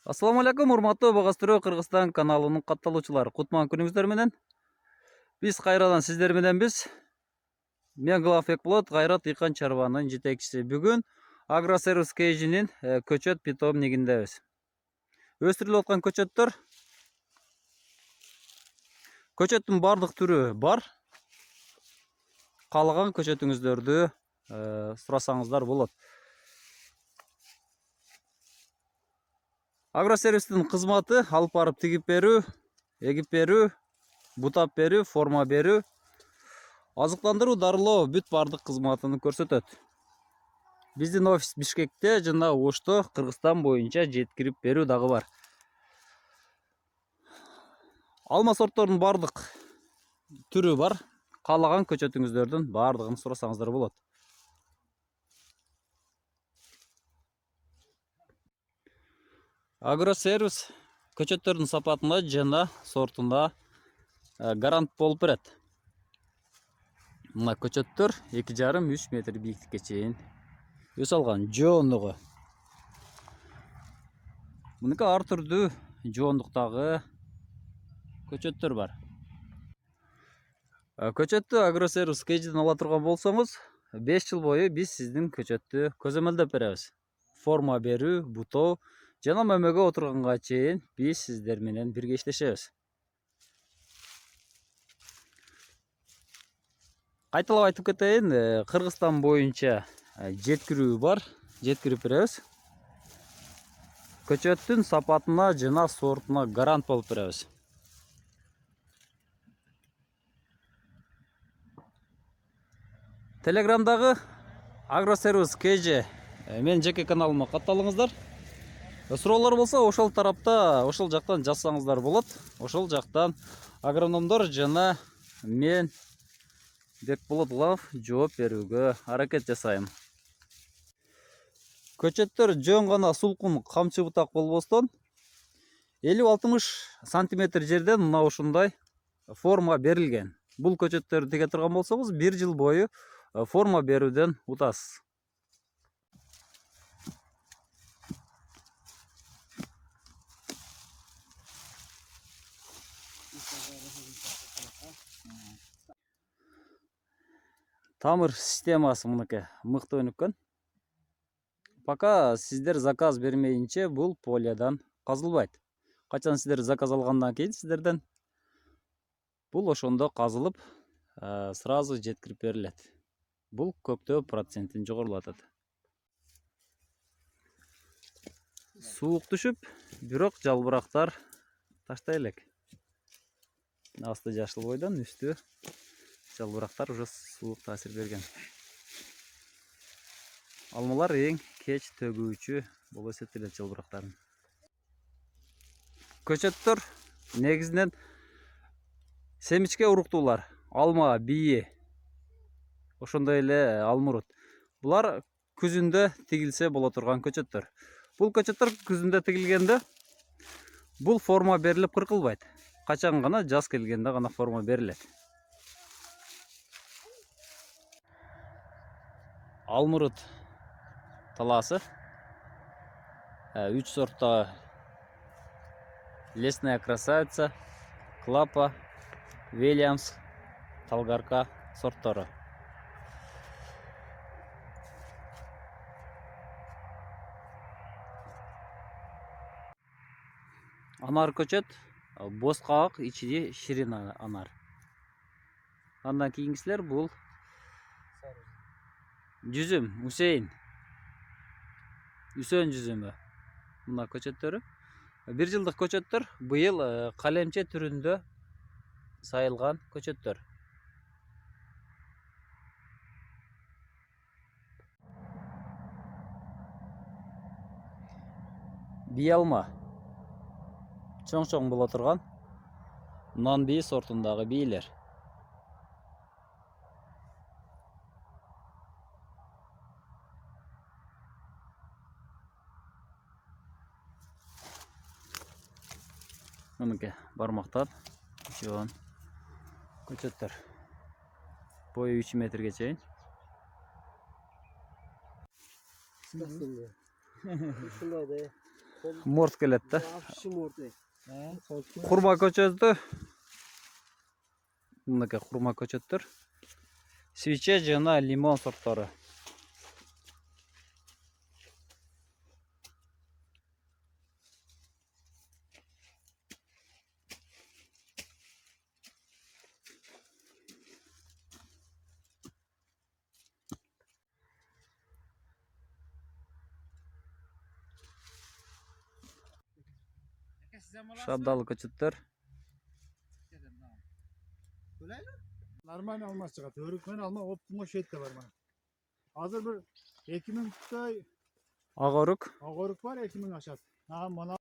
Assalamu alaikum, урматтуу Багастыруу Кыргызстан каналынын катталуучулары. Кутман күнүңүздөр менен. Биз кайрадан сиздер менен Мен Главбек Болот, Кайрат Дыйкан чарбанын жетекчиси. Бүгүн Агросервис KG'нин көчөт питомнигиндебиз. Өстүрүлүп аткан көчөттүн бардык түрү бар. Каалаган көчөтүңүздөрдү сурасаңыздар болот. Агросервистин кызматы алып барып тигип берүү, эгип берүү, бутап берүү, форма берүү, азыктандыруу, дарылоо бүт бардык кызматын көрсөтөт. Биздин офис Бишкекте жана Ошто, Кыргызстан боюнча жеткирип берүү дагы бар. Алма сортторунун бардык түрү бар. Каалаган көчөтүңүздөрдүн бардыгын сурасаңыздар болот. Агросервис көчөттөрдүн сапатына жана сортуна гарант болуп берет. Мына көчөттөр 2,5-3 метр бийиктикке чейин өсө алган жоондугу. Мыныкы ар түрдүү жоондуктагы көчөттөр бар. Көчөттү Агросервис KG'ден ала турган болсоңуз, 5 жыл бою биз сиздин көчөттү көзөмөлдөп беребиз. Форма берүү, бутоо жана мөмөгө отурганга чейин биз сиздер менен бирге иштешебиз. Кайталап айтып кетейин, Кыргызстан боюнча жеткирүү бар, жеткирип беребиз. Көчөттүн сапатына жана сортуна гарант болуп беребиз. Телеграмдагы Агросервис KG менин жеке каналыма катталыңыздар. Суроолор болсо ошол тарапта, ошол жактан жазсаңыздар болот. Ошол жактан агрономдор жана мен Бекболот жооп берүүгө аракет жасайм. Көчөттөр жөн гана сулкун камчы бутак болбостон 50-60 сантиметр жерден мына ушундай форма берилген. Бул көчөттөрдү тиге турган болсоңуз 1 жыл бою форма берүүдөн утасыз. Тамыр системасы мынакей мыкты өнүккөн. Пока сиздер заказ бермейинче бул полиядан казылбайт. Качан сиздер заказ алгандан кийин сиздерден бул ошондо казылып, сразу жеткирип берилет. Бул көктөө процентин жогорулатат. Суук түшүп, бирок жалбырактар таштай элек. Асты жашыл бойдон, үстү жалбырактар уже суук таасир берген. Алмалар эң кеч төгүүчү болуп эсептелет жалбырактарын. Көчөттөр негизинен семичке уруктуулар, алма, бийи, ошондой эле алмурут. Булар күзүндө тигилсе боло турган көчөттөр. Бул көчөттөр күзүндө тигилгенде бул форма берилип кыркылбайт. Качан гана жаз келгенде гана форма берилет. Алмурут талаасы 3 сортта: Лесная красавица, Клапа, Вильямс, Талгарка сорттору. Анар көчөт боз кабак, ичи ширин анар. Андан кийинкисилер бул жүзүм, Усейн, Үсөн жүзүмү. Мына көчөттөрү 1 жылдык көчөттөр, быйыл калемче түрүндө сайылган көчөттөр. Бий алма чоң-чоң боло турган нан бий сортундагы бийлер. Мынакей бармактан жоон көчөттөр. Бою 3 метрге чейин. Ушундай да. Mort keledi da. Yaxshi mordi. Xurma ko'chatdi. Bunaqa xurma ko'chatdir. Svicha, jana, limon sortlari. Şabdalı ko'chatdir. Normal almaz çıkarttı. Örükmen alma optimo şey de var bana. Hazır bir ekimin tutay Ag'oruk. ağırlık var ekimin aşağısı. Ha bana